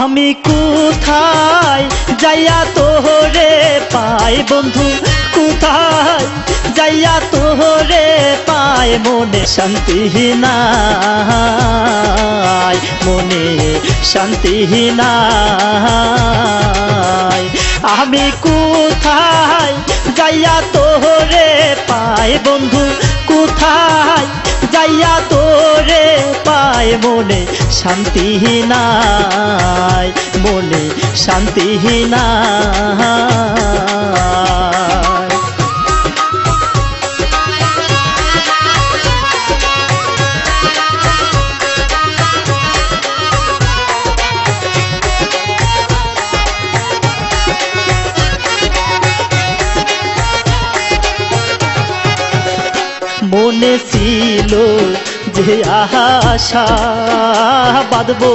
আমি কোথায় যাইয়া তোরে পাই বন্ধু, কোথায় যাইয়া তোরে পাই, মনে শান্তি নাই, মনে শান্তি নাই। আমি কোথায় যাইয়া তোরে পাই বন্ধু, কোথায় যাইয়া তোরে পাই, মনে শান্তি নাই, মনে শান্তি নাই। মনে ছিল যে আশা বাঁধবো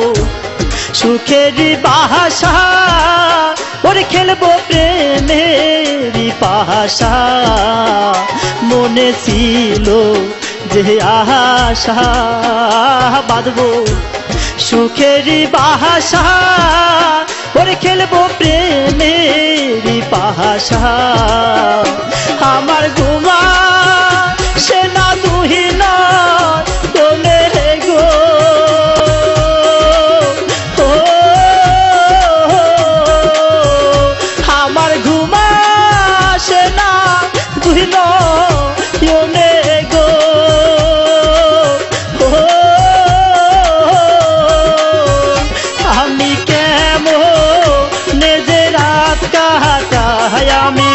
সুখের বাসা, ওরে খেলবো প্রেমের পাশা। মনে ছিল যে আশা বাঁধবো সুখের বাসা, ওরে খেলবো প্রেমের পাশা। আমার ঘুমা সে না তুহি না তোলে গো, আমার ঘুমা সে না তুহি না তোলে গো। আমি কেমন যে রাত কাটাই, আমি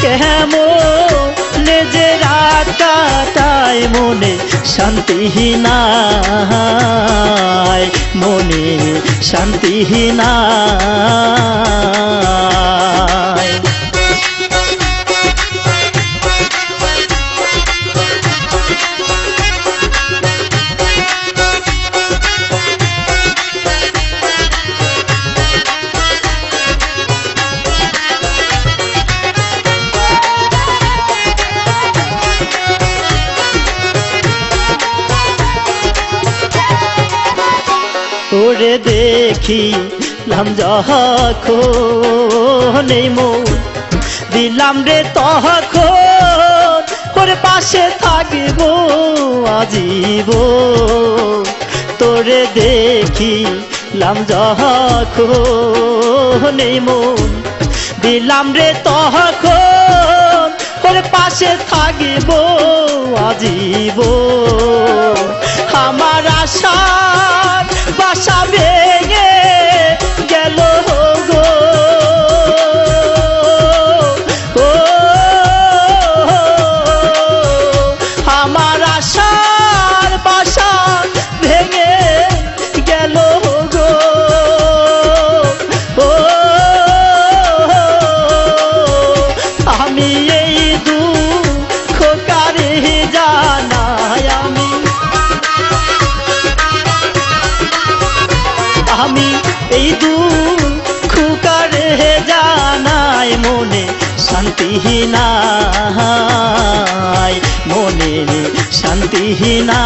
কেমনে যে রাত কাটাই, মনে শান্তি নাই, মনে শান্তি নাই। তোরে দেখিলাম যখন এই মন দিলাম রে তখন, তোরে পাশে থাকিব আজীবন। তোরে দেখিলাম যখন এই মন দিলাম রে তখন, তোরে পাশে থাকিব আজীবন। আমার আশার বাসা ভেঙে গেল গো, আমার আশার বাসা ভেঙে গেল গো। আমি এই দুঃখ কারে জানাই, আমি এই দুঃখ কারে জানাই, মনে শান্তি নাই, মনে শান্তি নাই।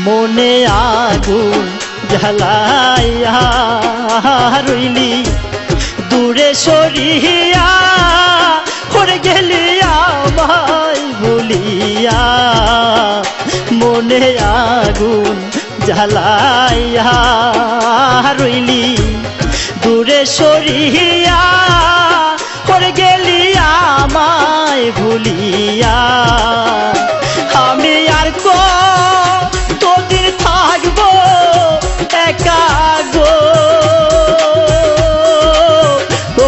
মনে আগুন জ্বালাইয়া রইলি দূরে সরিয়া, করে গেলি আমায় ভুলিয়া। মনে আগুন জ্বালাইয়া রইলি দূরে সরিয়া, করে গেলি আমায় তোমায় ভুলিয়া আমি আর কতদিন থাকবো একা গো ও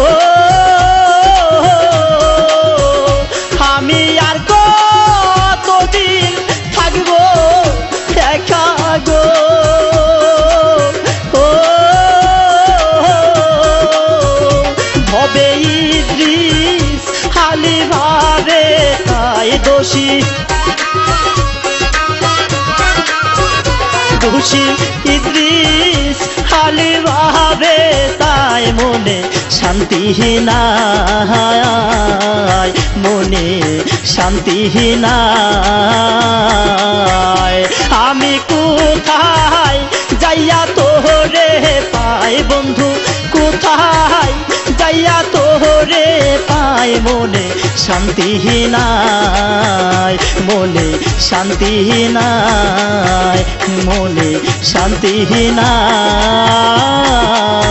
আমি আর কতদিন থাকবো একা গো ও ভবে ইদ্রিস হালি ভাবে তাই দোষী দোষী ইদ্রিস হালি ভাবে তাই মনে শান্তি নাই মনে শান্তি নাই আমি কোথায় যাইয়া তোরে পাই বন্ধু কোথায় যাইয়া তোরে পাই মনে শান্তি নাই মনে শান্তি নাই মনে শান্তি নাই